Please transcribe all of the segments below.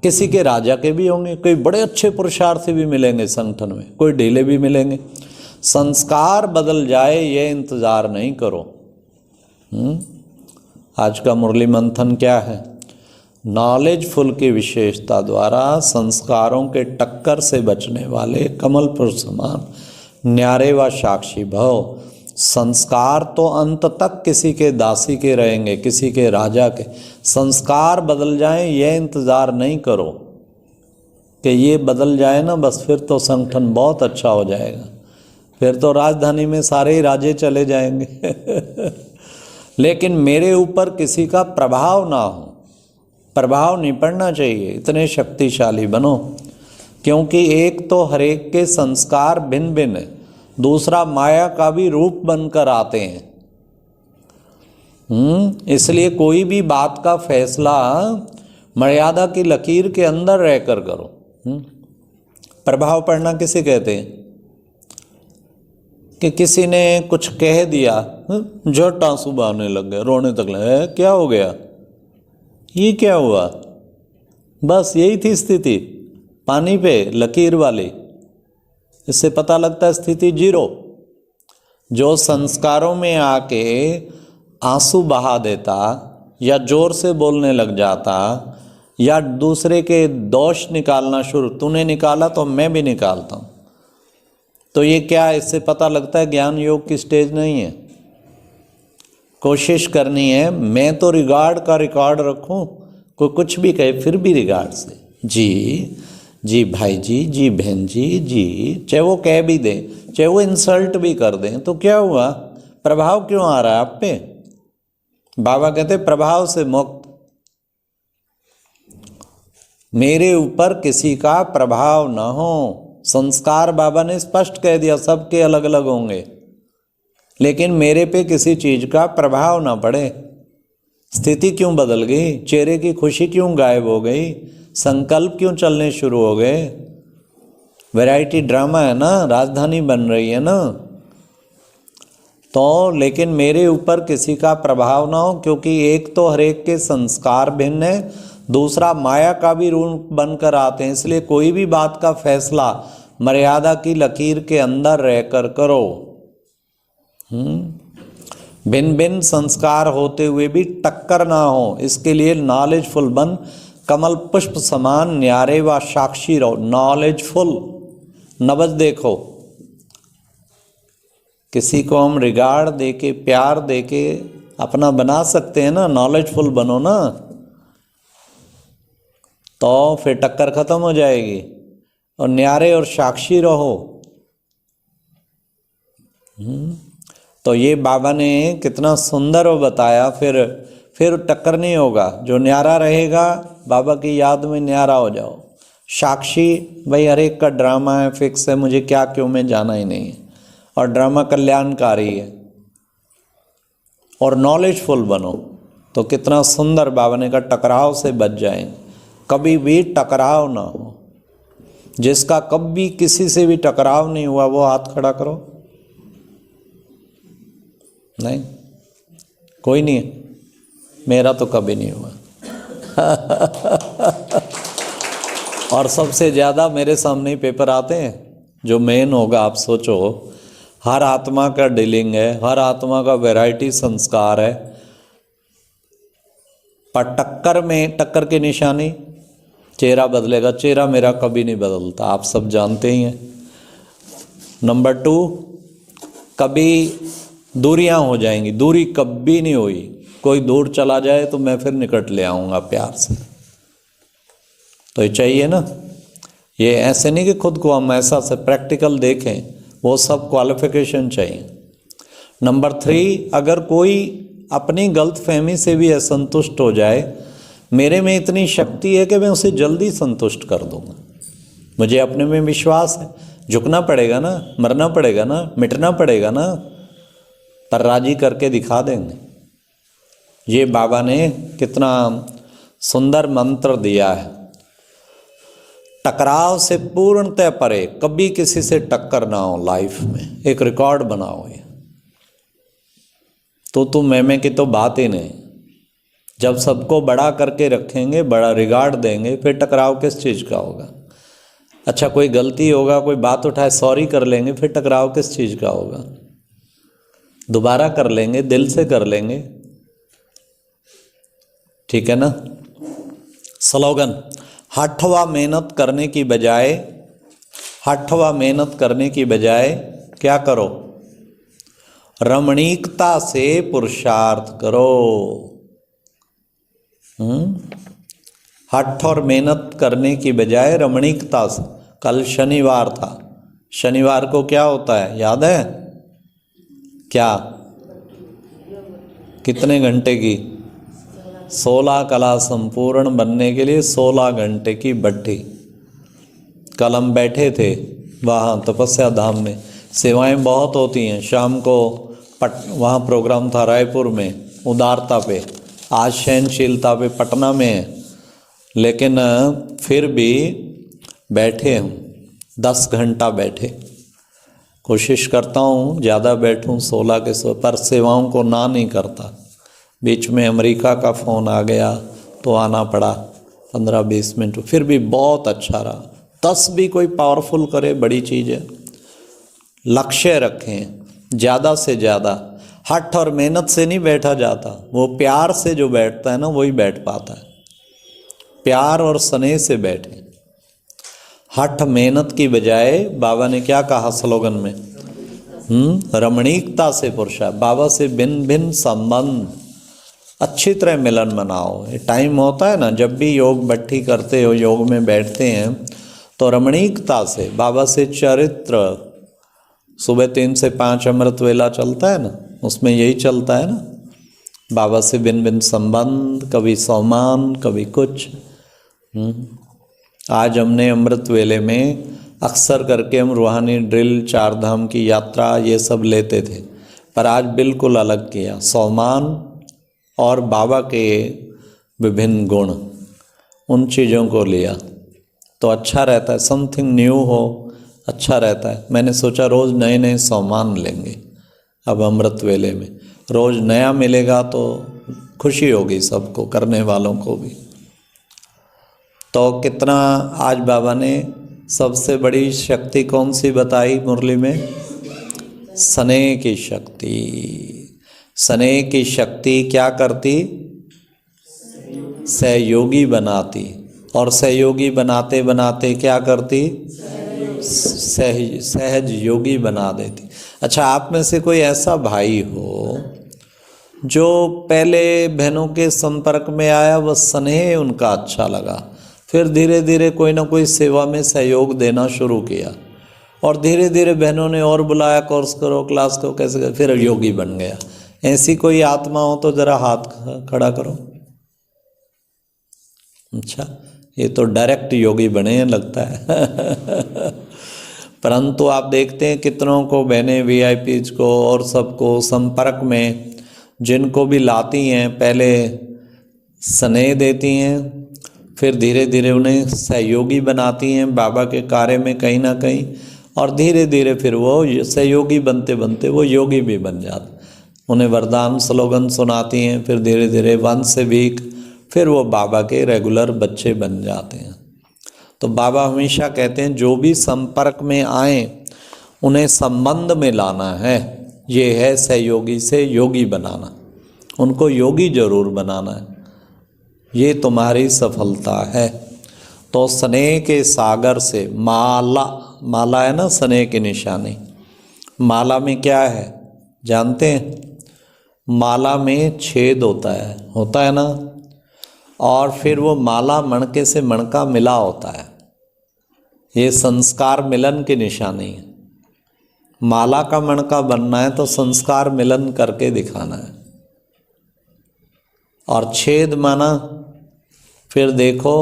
किसी के राजा के भी होंगे, कोई बड़े अच्छे पुरुषार्थी भी मिलेंगे संगठन में, कोई ढीले भी मिलेंगे। संस्कार बदल जाए ये इंतज़ार नहीं करो। आज का मुरली मंथन क्या है? नॉलेजफुल की विशेषता द्वारा संस्कारों के टक्कर से बचने वाले कमल पुरुष समान न्यारे व साक्षी भव। संस्कार तो अंत तक किसी के दासी के रहेंगे, किसी के राजा के। संस्कार बदल जाएं ये इंतज़ार नहीं करो कि ये बदल जाए ना बस, फिर तो संगठन बहुत अच्छा हो जाएगा, फिर तो राजधानी में सारे ही राजे चले जाएंगे। लेकिन मेरे ऊपर किसी का प्रभाव ना हो, प्रभाव नहीं पड़ना चाहिए, इतने शक्तिशाली बनो। क्योंकि एक तो हर एक के संस्कार भिन्न भिन्न है, दूसरा माया का भी रूप बनकर आते हैं। इसलिए कोई भी बात का फैसला मर्यादा की लकीर के अंदर रहकर करो। प्रभाव पड़ना किसे कहते हैं? कि किसी ने कुछ कह दिया, झट आंसू बहाने लग गए, रोने तक लगे, क्या हो गया, ये क्या हुआ? बस यही थी स्थिति, पानी पे लकीर वाली। इससे पता लगता है स्थिति जीरो। जो संस्कारों में आके आंसू बहा देता या जोर से बोलने लग जाता या दूसरे के दोष निकालना शुरू, तूने निकाला तो मैं भी निकालता हूँ, तो ये क्या, इससे पता लगता है ज्ञान योग की स्टेज नहीं है। कोशिश करनी है मैं तो रिगार्ड का रिकॉर्ड रखूं, कोई कुछ भी कहे फिर भी रिगार्ड से, जी जी भाई जी, जी बहन जी, जी, चाहे वो कह भी दें, चाहे वो इंसल्ट भी कर दें, तो क्या हुआ? प्रभाव क्यों आ रहा है आप पे? बाबा कहते प्रभाव से मुक्त। मेरे ऊपर किसी का प्रभाव ना हो। संस्कार बाबा ने स्पष्ट कह दिया सबके अलग अलग होंगे, लेकिन मेरे पे किसी चीज का प्रभाव ना पड़े। स्थिति क्यों बदल गई? चेहरे की खुशी क्यों गायब हो गई? संकल्प क्यों चलने शुरू हो गए? वैरायटी ड्रामा है ना, राजधानी बन रही है ना। तो लेकिन मेरे ऊपर किसी का प्रभाव ना हो, क्योंकि एक तो हर एक के संस्कार भिन्न है, दूसरा माया का भी रूप बनकर आते हैं। इसलिए कोई भी बात का फैसला मर्यादा की लकीर के अंदर रहकर करो। भिन्न भिन्न संस्कार होते हुए भी टक्कर ना हो, इसके लिए नॉलेजफुल बन, कमल पुष्प समान न्यारे व साक्षी रहो। नॉलेजफुल, नबज देखो। किसी को हम रिगार्ड देके, प्यार देके अपना बना सकते हैं ना, नॉलेजफुल बनो ना, तो फिर टक्कर खत्म हो जाएगी। और न्यारे और साक्षी रहो। तो ये बाबा ने कितना सुंदर बताया। फिर टक्कर नहीं होगा। जो न्यारा रहेगा बाबा की याद में न्यारा हो जाओ। साक्षी, भाई हर एक का ड्रामा है, फिक्स है, मुझे क्या क्यों में जाना ही नहीं है, और ड्रामा कल्याणकारी है। और नॉलेजफुल बनो तो कितना सुंदर बाबा ने कहा, टकराव से बच जाएंगे। कभी भी टकराव ना हो। जिसका कभी किसी से भी टकराव नहीं हुआ वो हाथ खड़ा करो। नहीं, कोई नहीं है। मेरा तो कभी नहीं हुआ। और सबसे ज़्यादा मेरे सामने ही पेपर आते हैं। जो मेन होगा, आप सोचो, हर आत्मा का डीलिंग है, हर आत्मा का वैरायटी संस्कार है। पर टक्कर में, टक्कर की निशानी चेहरा बदलेगा। चेहरा मेरा कभी नहीं बदलता, आप सब जानते ही हैं। नंबर 2, कभी दूरियां हो जाएंगी। दूरी कभी नहीं हुई। कोई दूर चला जाए तो मैं फिर निकट ले आऊँगा प्यार से। तो ये चाहिए ना। ये ऐसे नहीं कि खुद को हम ऐसा से प्रैक्टिकल देखें, वो सब क्वालिफिकेशन चाहिए। नंबर 3, अगर कोई अपनी गलतफहमी से भी असंतुष्ट हो जाए, मेरे में इतनी शक्ति है कि मैं उसे जल्दी संतुष्ट कर दूंगा। मुझे अपने में विश्वास है। झुकना पड़ेगा ना, मरना पड़ेगा ना, मिटना पड़ेगा ना, पर राजी करके दिखा देंगे। ये बाबा ने कितना सुंदर मंत्र दिया है। टकराव से पूर्णतः परे, कभी किसी से टक्कर ना हो लाइफ में। एक रिकॉर्ड बनाओ ये। तो मैं की तो बात ही नहीं। जब सबको बड़ा करके रखेंगे, बड़ा रिगार्ड देंगे, फिर टकराव किस चीज़ का होगा? अच्छा कोई गलती होगा, कोई बात उठाए सॉरी कर लेंगे, फिर टकराव किस चीज़ का होगा? दोबारा कर लेंगे, दिल से कर लेंगे। ठीक है ना? स्लोगन, हठवा मेहनत करने की बजाय, हठवा मेहनत करने की बजाय क्या करो? रमणीकता से पुरुषार्थ करो। हठ और मेहनत करने की बजाय रमणीकता से। कल शनिवार था, शनिवार को क्या होता है याद है? क्या? कितने घंटे की? 16 कला संपूर्ण बनने के लिए 16 घंटे की भट्ठी। कल हम बैठे थे वहाँ तपस्या धाम में, सेवाएं बहुत होती हैं। शाम को वहाँ प्रोग्राम था रायपुर में उदारता पे, आज सहनशीलता पे पटना में है, लेकिन फिर भी बैठे हम 10 घंटा बैठे। कोशिश करता हूँ ज़्यादा बैठूँ, 16 के 16, पर सेवाओं को ना नहीं करता। बीच में अमेरिका का फ़ोन आ गया तो आना पड़ा 15-20 मिनट, फिर भी बहुत अच्छा रहा। 10 भी कोई पावरफुल करे बड़ी चीज़ है। लक्ष्य रखें ज़्यादा से ज़्यादा। हठ और मेहनत से नहीं बैठा जाता, वो प्यार से जो बैठता है ना वही बैठ पाता है। प्यार और स्नेह से बैठे। हठ मेहनत की बजाय बाबा ने क्या कहा स्लोगन में? रमणीकता से पुरुषा। बाबा से भिन्न भिन्न संबंध, अच्छी तरह मिलन बनाओ। ये टाइम होता है ना, जब भी योग भट्ठी करते हो, योग में बैठते हैं तो रमणीकता से, बाबा से चरित्र, सुबह 3 से 5 अमृत वेला चलता है ना, उसमें यही चलता है ना, बाबा से भिन्न भिन्न संबंध, कभी सम्मान, कभी कुछ। आज हमने अमृत वेले में अक्सर करके हम रूहानी ड्रिल, 4 धाम की यात्रा, ये सब लेते थे, पर आज बिल्कुल अलग किया। सम्मान और बाबा के विभिन्न गुण, उन चीज़ों को लिया तो अच्छा रहता है। समथिंग न्यू हो, अच्छा रहता है। मैंने सोचा रोज़ नए नए सम्मान लेंगे। अब अमृत वेले में रोज़ नया मिलेगा तो खुशी होगी सबको, करने वालों को भी। तो कितना आज बाबा ने सबसे बड़ी शक्ति कौन सी बताई मुरली में? स्नेह की शक्ति। स्नेह की शक्ति क्या करती? सहयोगी बनाती। और सहयोगी बनाते बनाते क्या करती? सहज योगी बना देती। अच्छा, आप में से कोई ऐसा भाई हो जो पहले बहनों के संपर्क में आया, वह स्नेह उनका अच्छा लगा, फिर धीरे धीरे कोई ना कोई सेवा में सहयोग देना शुरू किया, और धीरे धीरे बहनों ने और बुलाया, कोर्स करो, क्लास करो, कैसे कर, फिर योगी बन गया। ऐसी कोई आत्मा हो तो ज़रा हाथ खड़ा करो। अच्छा, ये तो डायरेक्ट योगी बने हैं लगता है। परंतु आप देखते हैं कितनों को बहनें वीआईपीज को और सबको संपर्क में जिनको भी लाती हैं, पहले स्नेह देती हैं, फिर धीरे धीरे उन्हें सहयोगी बनाती हैं बाबा के कार्य में कहीं ना कहीं, और धीरे धीरे फिर वो सहयोगी बनते बनते वो योगी भी बन जाते। उन्हें वरदान स्लोगन सुनाती हैं, फिर धीरे धीरे वंश से भीख, फिर वो बाबा के रेगुलर बच्चे बन जाते हैं। तो बाबा हमेशा कहते हैं जो भी संपर्क में आए उन्हें संबंध में लाना है। ये है सहयोगी से योगी बनाना, उनको योगी जरूर बनाना है, ये तुम्हारी सफलता है। तो स्नेह के सागर से माला, माला है ना स्नेह की निशानी, माला में क्या है जानते हैं? माला में छेद होता है ना, और फिर वो माला मणके से मणका मिला होता है। ये संस्कार मिलन की निशानी है। माला का मणका बनना है तो संस्कार मिलन करके दिखाना है। और छेद माना, फिर देखो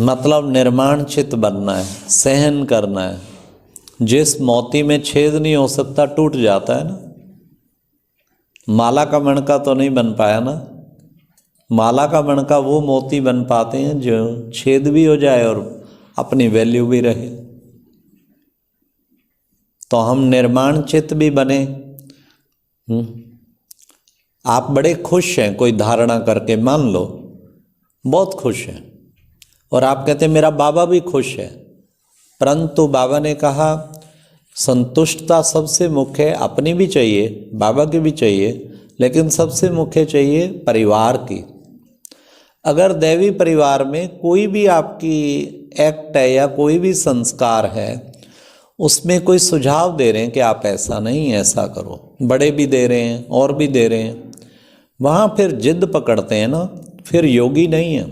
मतलब निर्माण चित्त बनना है, सहन करना है। जिस मोती में छेद नहीं हो सकता टूट जाता है ना। माला का मणका तो नहीं बन पाया ना। माला का मणका वो मोती बन पाते हैं जो छेद भी हो जाए और अपनी वैल्यू भी रहे। तो हम निर्माण चित्त भी बने। आप बड़े खुश हैं कोई धारणा करके, मान लो बहुत खुश हैं, और आप कहते हैं मेरा बाबा भी खुश है, परंतु बाबा ने कहा संतुष्टता सबसे मुख्य है, अपनी भी चाहिए, बाबा की भी चाहिए, लेकिन सबसे मुख्य चाहिए परिवार की। अगर दैवी परिवार में कोई भी आपकी एक्ट है या कोई भी संस्कार है, उसमें कोई सुझाव दे रहे हैं कि आप ऐसा नहीं ऐसा करो, बड़े भी दे रहे हैं और भी दे रहे हैं, वहाँ फिर जिद पकड़ते हैं ना, फिर योगी नहीं है,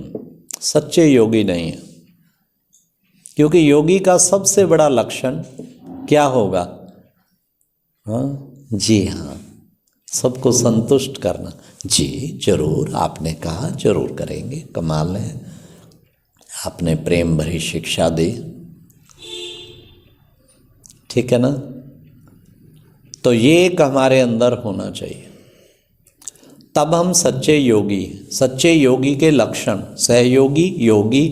सच्चे योगी नहीं है। क्योंकि योगी का सबसे बड़ा लक्षण क्या होगा? हाँ जी, हाँ, सबको संतुष्ट करना। जी जरूर, आपने कहा जरूर करेंगे, कमाल है, आपने प्रेम भरी शिक्षा दी, ठीक है ना। तो ये एक हमारे अंदर होना चाहिए, तब हम सच्चे योगी। सच्चे योगी के लक्षण, सहयोगी योगी,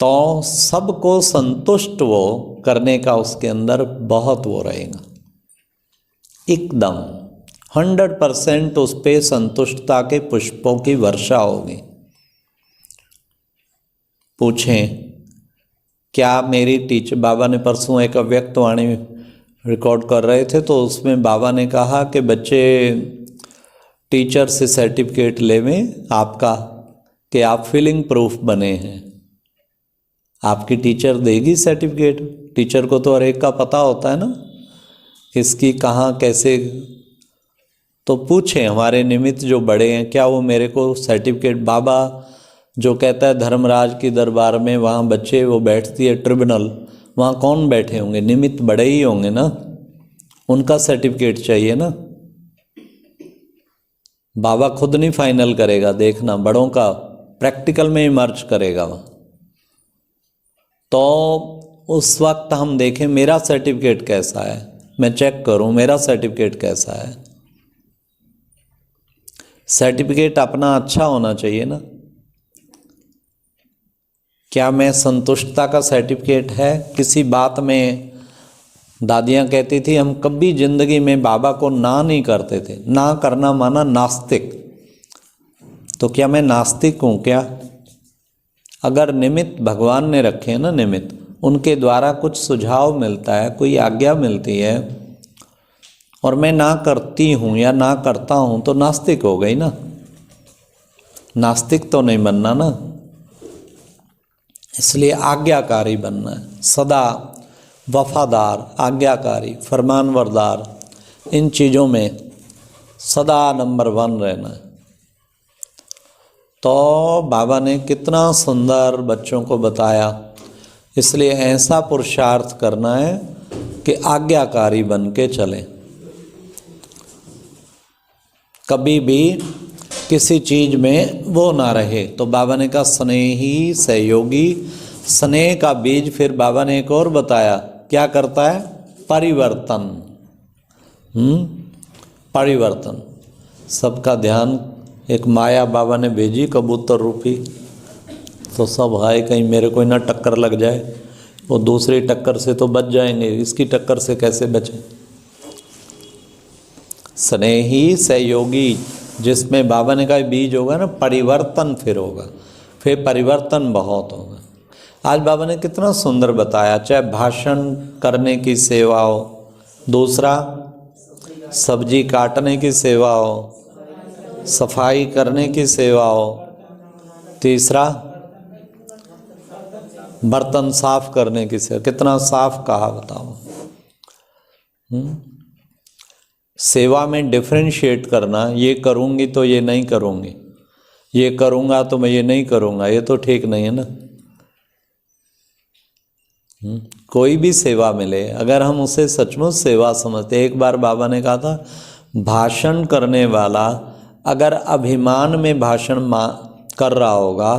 तो सबको संतुष्ट वो करने का उसके अंदर बहुत वो रहेगा, एकदम 100% उस पे संतुष्टता के पुष्पों की वर्षा होगी। पूछें क्या मेरी टीचर, बाबा ने परसों एक अव्यक्तवाणी रिकॉर्ड कर रहे थे, तो उसमें बाबा ने कहा कि बच्चे टीचर से सर्टिफिकेट लेवें आपका कि आप फीलिंग प्रूफ बने हैं। आपकी टीचर देगी सर्टिफिकेट, टीचर को तो हर एक का पता होता है ना, किसकी कहाँ कैसे। तो पूछें हमारे निमित्त जो बड़े हैं, क्या वो मेरे को सर्टिफिकेट, बाबा जो कहता है धर्मराज की दरबार में वहाँ बच्चे वो बैठती है ट्रिब्यूनल, वहाँ कौन बैठे होंगे? निमित्त बड़े ही होंगे ना, उनका सर्टिफिकेट चाहिए ना। बाबा खुद नहीं फाइनल करेगा, देखना बड़ों का प्रैक्टिकल में ही मर्ज करेगा वहाँ। तो उस वक्त हम देखें मेरा सर्टिफिकेट कैसा है, मैं चेक करूँ मेरा सर्टिफिकेट कैसा है। सर्टिफिकेट अपना अच्छा होना चाहिए ना। क्या मैं संतुष्टता का सर्टिफिकेट है? किसी बात में दादियाँ कहती थी हम कभी जिंदगी में बाबा को ना नहीं करते थे, ना करना माना नास्तिक। तो क्या मैं नास्तिक हूँ क्या? अगर निमित्त भगवान ने रखे हैं ना, निमित्त उनके द्वारा कुछ सुझाव मिलता है, कोई आज्ञा मिलती है, और मैं ना करती हूँ या ना करता हूँ, तो नास्तिक हो गई ना। नास्तिक तो नहीं बनना ना, इसलिए आज्ञाकारी बनना है, सदा वफादार, आज्ञाकारी, फरमानबरदार, इन चीज़ों में सदा नंबर 1 रहना है। तो बाबा ने कितना सुंदर बच्चों को बताया, इसलिए ऐसा पुरुषार्थ करना है कि आज्ञाकारी बन के चलें, कभी भी किसी चीज़ में वो ना रहे। तो बाबा ने कहा स्नेही सहयोगी, स्नेह का बीज फिर बाबा ने एक और बताया क्या करता है? परिवर्तन। परिवर्तन, सबका ध्यान एक माया बाबा ने भेजी कबूतर रूपी, तो सब हाय कहीं मेरे को ना टक्कर लग जाए, वो दूसरी टक्कर से तो बच जाएंगे, इसकी टक्कर से कैसे बचें? स्नेही सहयोगी, जिसमें बाबा ने कहा बीज होगा ना, परिवर्तन फिर होगा, फिर परिवर्तन बहुत होगा। आज बाबा ने कितना सुंदर बताया, चाहे भाषण करने की सेवा हो, दूसरा सब्जी काटने की सेवा हो, सफाई करने की सेवा हो, तीसरा बर्तन साफ करने की सेवा। कितना साफ कहा बताओ। सेवा में डिफरेंशिएट करना, ये करूँगी तो ये नहीं करूँगी, ये करूँगा तो मैं ये नहीं करूँगा, ये तो ठीक नहीं है ना। कोई भी सेवा मिले अगर हम उसे सचमुच सेवा समझते। एक बार बाबा ने कहा था भाषण करने वाला अगर अभिमान में भाषण कर रहा होगा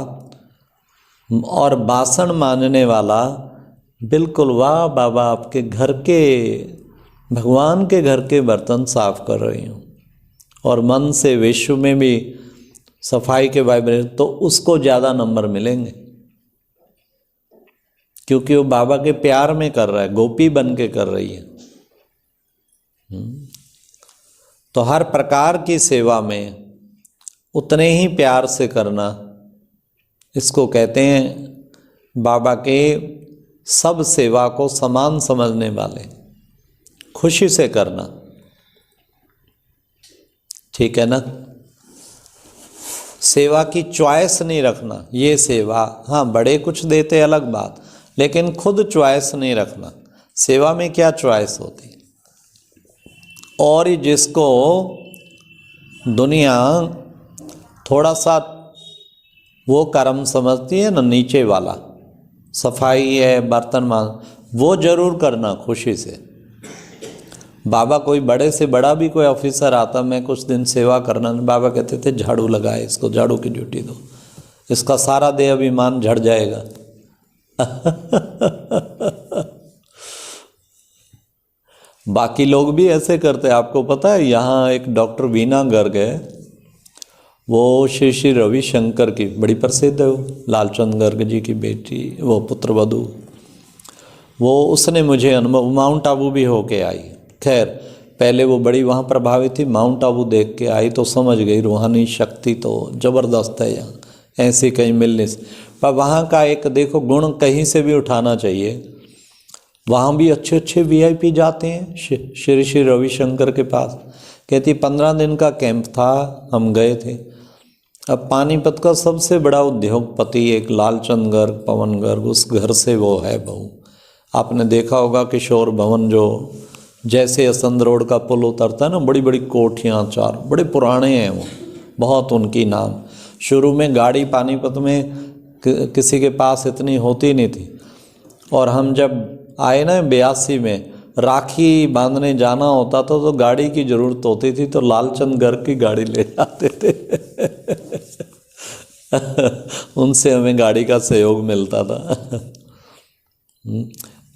और बासन मानने वाला बिल्कुल, वाह बाबा आपके घर के, भगवान के घर के बर्तन साफ कर रही हूँ, और मन से विश्व में भी सफाई के वाइब्रेशन, तो उसको ज़्यादा नंबर मिलेंगे, क्योंकि वो बाबा के प्यार में कर रहा है, गोपी बन के कर रही है। तो हर प्रकार की सेवा में उतने ही प्यार से करना, इसको कहते हैं बाबा के सब सेवा को समान समझने वाले, खुशी से करना। ठीक है ना। सेवा की चॉइस नहीं रखना, ये सेवा, हाँ बड़े कुछ देते अलग बात, लेकिन खुद चॉइस नहीं रखना। सेवा में क्या चॉइस होती। और जिसको दुनिया थोड़ा सा वो कर्म समझती है ना, नीचे वाला, सफाई है, बर्तन मांज, वो जरूर करना खुशी से। बाबा कोई बड़े से बड़ा भी कोई ऑफिसर आता, मैं कुछ दिन सेवा करना, बाबा कहते थे झाड़ू लगाए, इसको झाड़ू की ड्यूटी दो, इसका सारा देह अभिमान झड़ जाएगा। बाकी लोग भी ऐसे करते हैं। आपको पता है, यहाँ एक डॉक्टर वीना गर्ग है, वो श्री श्री रविशंकर की बड़ी प्रसिद्ध है, वो लालचंद गर्ग जी की बेटी, वो पुत्रवधू, वो उसने मुझे अनुभव, माउंट आबू भी होके आई। खैर पहले वो बड़ी वहाँ प्रभावित थी, माउंट आबू देख के आई तो समझ गई रूहानी शक्ति तो ज़बरदस्त है यहाँ, ऐसे कहीं मिलने से। पर वहाँ का एक देखो गुण कहीं से भी उठाना चाहिए। वहाँ भी अच्छे अच्छे वीआईपी जाते हैं श्री श्री रविशंकर के पास। कहती 15 दिन का कैंप था, हम गए थे। अब पानीपत का सबसे बड़ा उद्योगपति एक लालचंद गर्ग, पवन गर्ग, उस घर से वो है बहू। आपने देखा होगा किशोर भवन, जो जैसे असंध रोड का पुल उतरता है ना, बड़ी बड़ी कोठियाँ, चार बड़े पुराने हैं वो, बहुत उनकी नाम। शुरू में गाड़ी पानीपत में किसी के पास इतनी होती नहीं थी, और हम जब आए ना 82 में, राखी बांधने जाना होता था तो गाड़ी की ज़रूरत होती थी, तो लालचंद गर्ग की गाड़ी ले जाते थे। उनसे हमें गाड़ी का सहयोग मिलता था।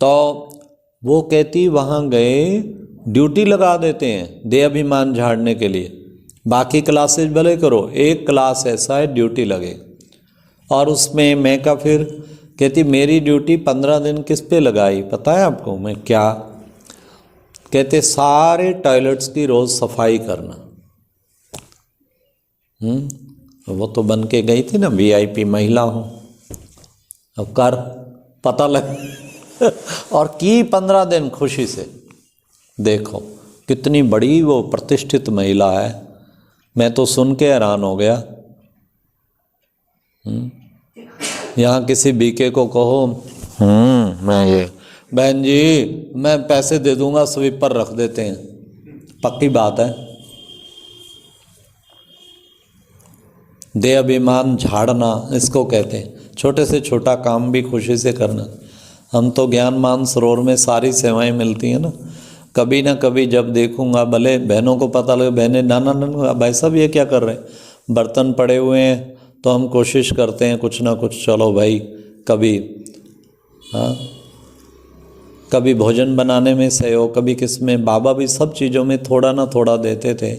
तो वो कहती वहाँ गए, ड्यूटी लगा देते हैं देह अभिमान झाड़ने के लिए। बाकी क्लासेज भले करो, एक क्लास ऐसा है ड्यूटी लगे। और उसमें मैं का फिर कहती मेरी ड्यूटी 15 दिन किस पे लगाई पता है आपको मैं क्या? कहते सारे टॉयलेट्स की रोज़ सफाई करना। वो तो बन के गई थी ना वीआईपी महिला हूँ, अब कर पता लग। और की 15 दिन खुशी से। देखो कितनी बड़ी वो प्रतिष्ठित महिला है, मैं तो सुन के हैरान हो गया। यहाँ किसी बीके को कहो मैं ये बहन जी मैं पैसे दे दूंगा, स्वीपर रख देते हैं, पक्की बात है। देह अभिमान झाड़ना इसको कहते हैं। छोटे से छोटा काम भी खुशी से करना। हम तो ज्ञान मान सरोवर में सारी सेवाएं मिलती हैं ना, कभी ना कभी जब देखूंगा, भले बहनों को पता लगे, बहनें नाना भाई साहब ये क्या कर रहे हैं, बर्तन पड़े हुए हैं, तो हम कोशिश करते हैं कुछ ना कुछ, चलो भाई कभी, हाँ कभी भोजन बनाने में सहयोग, कभी किस में। बाबा भी सब चीज़ों में थोड़ा ना थोड़ा देते थे।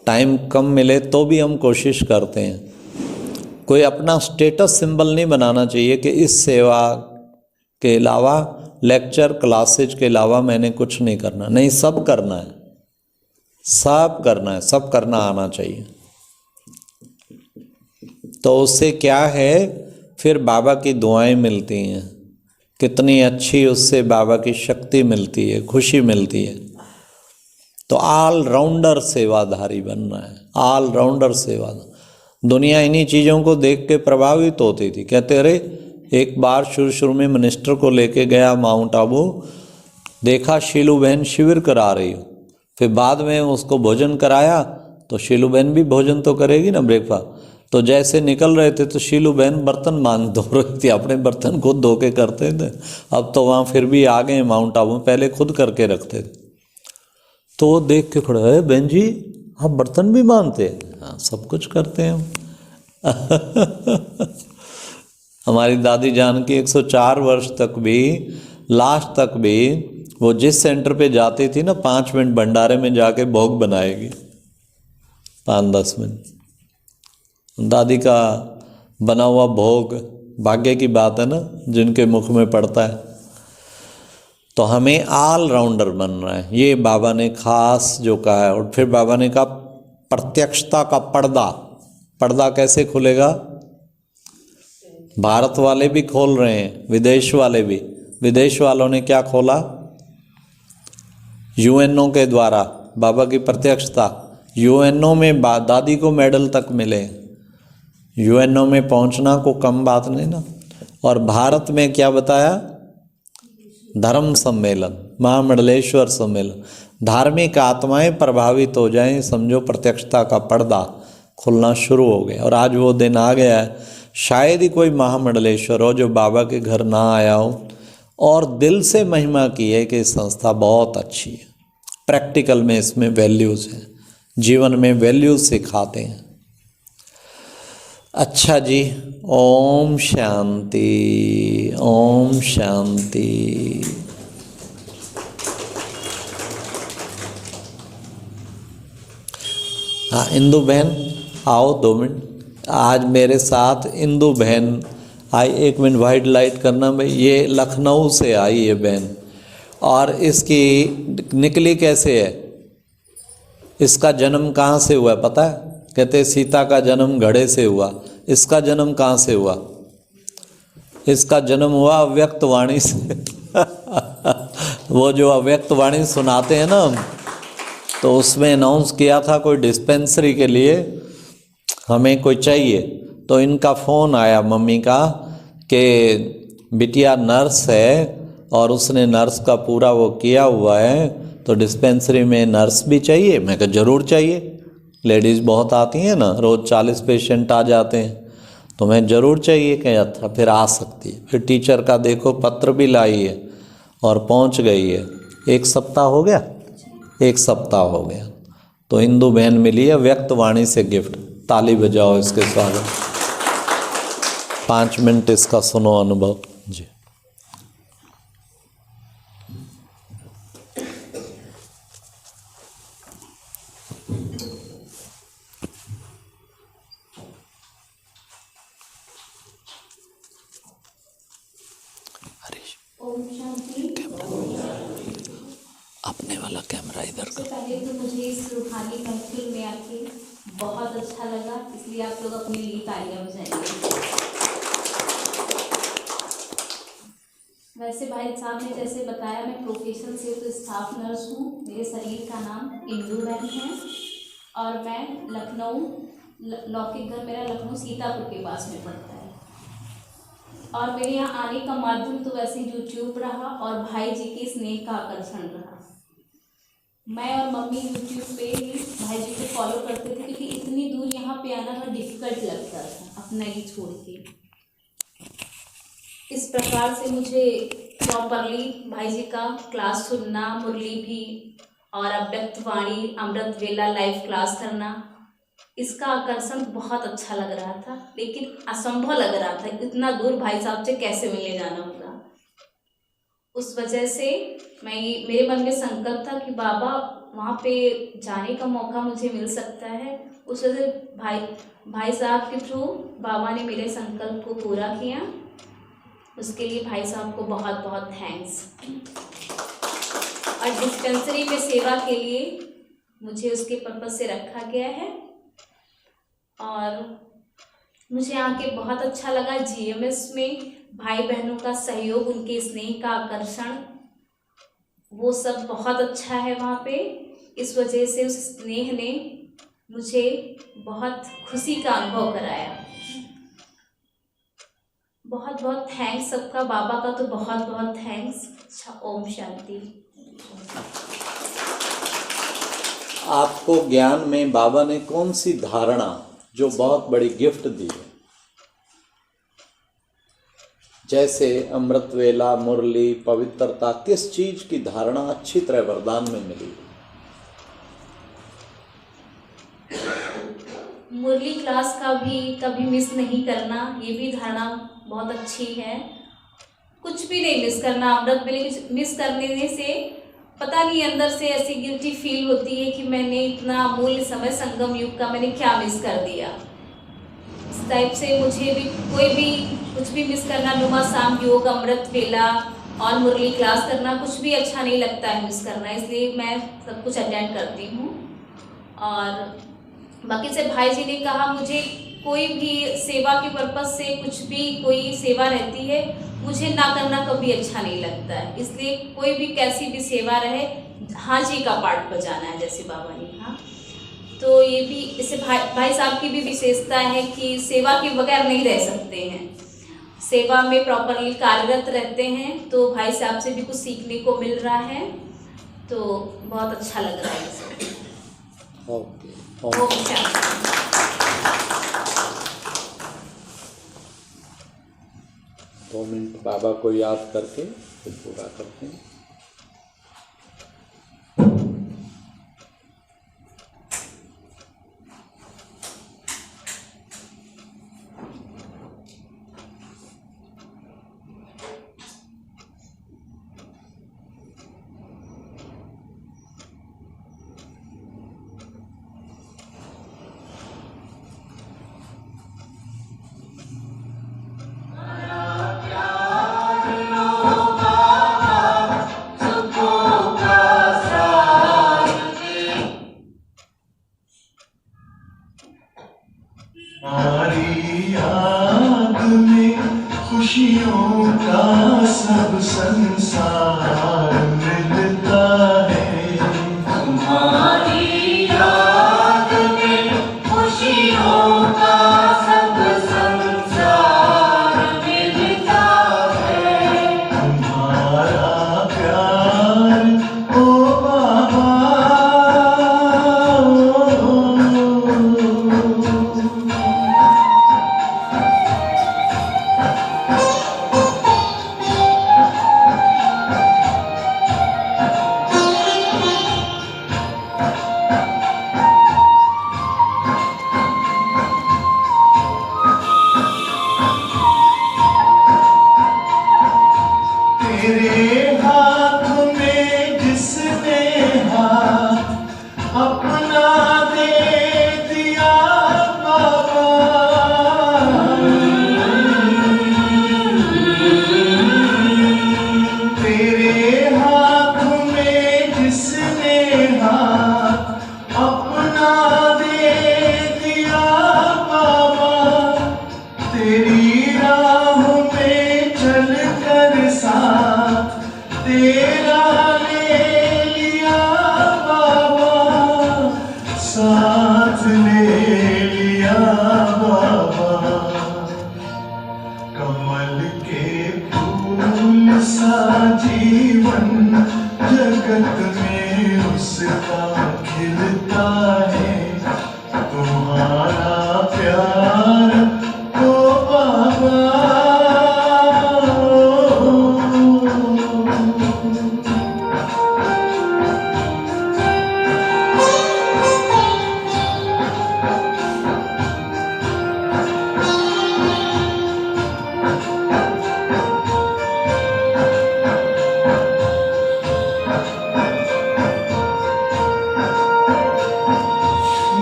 टाइम कम मिले तो भी हम कोशिश करते हैं। कोई अपना स्टेटस सिंबल नहीं बनाना चाहिए कि इस सेवा के अलावा, लेक्चर क्लासेज के अलावा मैंने कुछ नहीं करना। नहीं, सब करना है, सब करना है, सब करना आना चाहिए। तो उससे क्या है, फिर बाबा की दुआएं मिलती हैं, कितनी अच्छी उससे बाबा की शक्ति मिलती है, खुशी मिलती है। तो ऑल राउंडर सेवाधारी बनना है, ऑल राउंडर सेवाधारी। दुनिया इन्हीं चीज़ों को देख के प्रभावित होती थी। कहते अरे एक बार शुरू में मिनिस्टर को लेके गया माउंट आबू, देखा शीलू बहन शिविर करा रही हो, फिर बाद में उसको भोजन कराया, तो शीलू बहन भी भोजन तो करेगी ना, ब्रेकफास्ट। तो जैसे निकल रहे थे तो शीलू बहन बर्तन मांग धो रही थी, अपने बर्तन खुद धो के करते थे। अब तो वहाँ फिर भी आ गए माउंट आबू, पहले खुद करके रखते थे। तो वो देख के खड़ा है, बहन जी आप बर्तन भी मांगते हैं? हाँ सब कुछ करते हैं हम। हमारी दादी जान की 104 वर्ष तक भी, लास्ट तक भी, वो जिस सेंटर पे जाती थी ना, 5 मिनट भंडारे में जाके भोग बनाएगी, 5-10 मिनट। दादी का बना हुआ भोग भाग्य की बात है ना, जिनके मुख में पड़ता है। तो हमें ऑल राउंडर बनना है, ये बाबा ने खास जो कहा है। और फिर बाबा ने कहा प्रत्यक्षता का पर्दा, पर्दा कैसे खुलेगा? भारत वाले भी खोल रहे हैं, विदेश वाले भी। विदेश वालों ने क्या खोला? यूएनओ के द्वारा बाबा की प्रत्यक्षता। यूएनओ में दादी को मेडल तक मिले। यूएनओ में पहुंचना को कम बात नहीं ना। और भारत में क्या बताया? धर्म सम्मेलन, महामंडलेश्वर सम्मेलन। धार्मिक आत्माएं प्रभावित हो जाएं, समझो प्रत्यक्षता का पर्दा खुलना शुरू हो गया। और आज वो दिन आ गया है, शायद ही कोई महामंडलेश्वर हो जो बाबा के घर ना आया हो और दिल से महिमा की है कि संस्था बहुत अच्छी है। प्रैक्टिकल में इसमें वैल्यूज़ हैं, जीवन में वैल्यूज़ सिखाते हैं। अच्छा जी, ओम शांति, ओम शांति। हाँ, इंदु बहन आओ 2 मिनट। आज मेरे साथ इंदु बहन आई, 1 मिनट वाइट लाइट करना भाई। ये लखनऊ से आई है बहन, और इसकी निकली कैसे है? इसका जन्म कहाँ से हुआ है पता है? कहते सीता का जन्म घड़े से हुआ। इसका जन्म कहाँ से हुआ? इसका जन्म हुआ अव्यक्त वाणी से। वो जो अव्यक्त वाणी सुनाते हैं ना, तो उसमें अनाउंस किया था कोई डिस्पेंसरी के लिए हमें कोई चाहिए। तो इनका फ़ोन आया मम्मी का कि बिटिया नर्स है और उसने नर्स का पूरा वो किया हुआ है, तो डिस्पेंसरी में नर्स भी चाहिए। मैं कहा ज़रूर चाहिए, लेडीज़ बहुत आती हैं ना, रोज़ 40 पेशेंट आ जाते हैं, तो मैं ज़रूर चाहिए। कहा था फिर आ सकती है। फिर टीचर का देखो पत्र भी लाई है और पहुंच गई है। 1 सप्ताह हो गया, 1 सप्ताह हो गया। तो इंदु बहन मिली है व्यक्त वाणी से गिफ्ट। ताली बजाओ इसके स्वागत। 5 मिनट इसका सुनो अनुभव जी। ओम शांति। अपने वाला कैमरा इधर सबसे पहले तो मुझे इस रूहानी महफिल में आके बहुत अच्छा लगा, इसलिए आप लोग अपने लिए तालियां बजाइए। वैसे भाई साहब ने जैसे बताया, मैं प्रोफेशन से तो स्टाफ नर्स हूँ। मेरे शरीर का नाम इंदु बहन है और मैं लखनऊ, लौकिक घर मेरा लखनऊ सीतापुर के पास में पड़ता है। और मेरे यहाँ आने का माध्यम तो वैसे यूट्यूब रहा और भाई जी के स्नेह का आकर्षण रहा। मैं और मम्मी यूट्यूब पे ही भाई जी को फॉलो करते थे, क्योंकि इतनी दूर यहाँ पे आना थोड़ा डिफ़िकल्ट लगता था अपना ही छोड़ के। इस प्रकार से मुझे प्रॉपरली भाई जी का क्लास सुनना, मुरली भी और अव्यक्त वाणी, अमृत वेला लाइव क्लास करना, इसका आकर्षण बहुत अच्छा लग रहा था। लेकिन असंभव लग रहा था, इतना दूर भाई साहब से कैसे मिलने जाना होगा। उस वजह से मेरे मन में संकल्प था कि बाबा वहाँ पे जाने का मौका मुझे मिल सकता है। उस वजह से भाई साहब के थ्रू बाबा ने मेरे संकल्प को पूरा किया। उसके लिए भाई साहब को बहुत बहुत थैंक्स। और डिस्पेंसरी में सेवा के लिए मुझे उसके पर्पज़ से रखा गया है और मुझे आके बहुत अच्छा लगा। जीएमएस में भाई बहनों का सहयोग, उनके स्नेह का आकर्षण, वो सब बहुत अच्छा है वहाँ पे। इस वजह से उस स्नेह ने मुझे बहुत खुशी का अनुभव कराया। बहुत बहुत थैंक्स सबका, बाबा का तो बहुत बहुत थैंक्स। ओम शांति। आपको ज्ञान में बाबा ने कौन सी धारणा जो बहुत बड़ी गिफ्ट दी है? जैसे अमृत वेला, मुरली, पवित्रता, किस चीज की धारणा अच्छी तरह वरदान में मिली? मुरली क्लास का भी कभी मिस नहीं करना, ये भी धारणा बहुत अच्छी है। कुछ भी नहीं मिस करना। अमृत वेले मिस करने से पता नहीं अंदर से ऐसी गिल्टी फील होती है कि मैंने इतना अमूल्य समय संगम युग का मैंने क्या मिस कर दिया। इस टाइप से मुझे भी कोई भी कुछ भी मिस करना, नुमा शाम योग, अमृत वेला और मुरली क्लास करना कुछ भी अच्छा नहीं लगता है मिस करना, इसलिए मैं सब कुछ अटेंड करती हूँ। और बाकी से भाई जी ने कहा मुझे कोई भी सेवा के पर्पज़ से कुछ भी कोई सेवा रहती है मुझे ना करना कभी अच्छा नहीं लगता है, इसलिए कोई भी कैसी भी सेवा रहे हाँ जी का पार्ट बजाना है, जैसे बाबा ने कहा। तो ये भी इससे भाई साहब की भी विशेषता है कि सेवा के बगैर नहीं रह सकते हैं, सेवा में प्रॉपरली कार्यरत रहते हैं। तो भाई साहब से भी कुछ सीखने को मिल रहा है, तो बहुत अच्छा लग रहा है इसे। ओके, ओम शांति। 2 मिनट बाबा को याद करके फिर पूरा करते हैं। हमारी याद में खुशियों का सब संसार मिलता है। हमारी याद में खुशियों का सब संसार मिलता है। तुम्हारा प्यार ओ बाबा, तेरे हाथ में जिसने हाथ अपना दे दिया बाबा, तेरे हाथ में जिसने हाथ अपना दे दिया बाबा, तेरी राह में चल कर साथ तेरा ले लिया बाबा, साथ ले लिया बाबा। कमल के फूल सा जीवन जगत में उसका खिलता है। तुम्हारा प्यार ओ बाबा,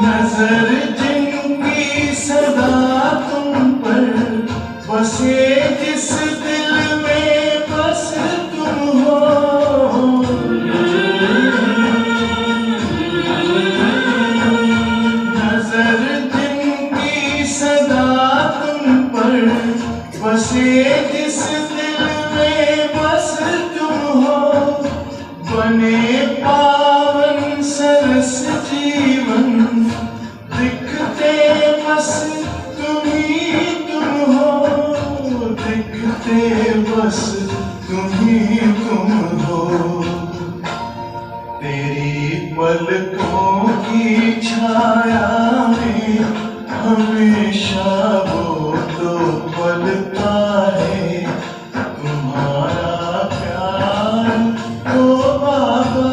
नजर जिनकी सदा तुम पर बसे, जिस दिल में बस तुम हो, नजर जिनकी सदा तुम पर बसे, जिस दिल में बस तुम हो, बने पावन सरस जीवन दिखते बस तुम ही तुम हो, दिखते बस तुम ही तुम हो। तेरी पलकों की छाया में हमेशा वो तो पलता है। तुम्हारा प्यार ओ बाबा,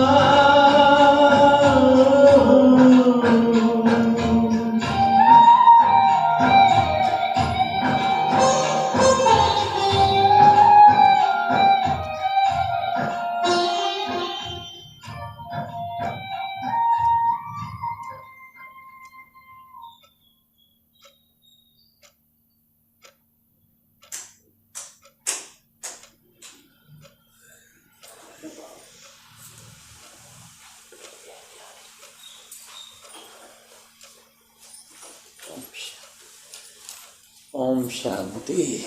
ओम शांति।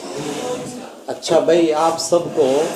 अच्छा भाई, आप सबको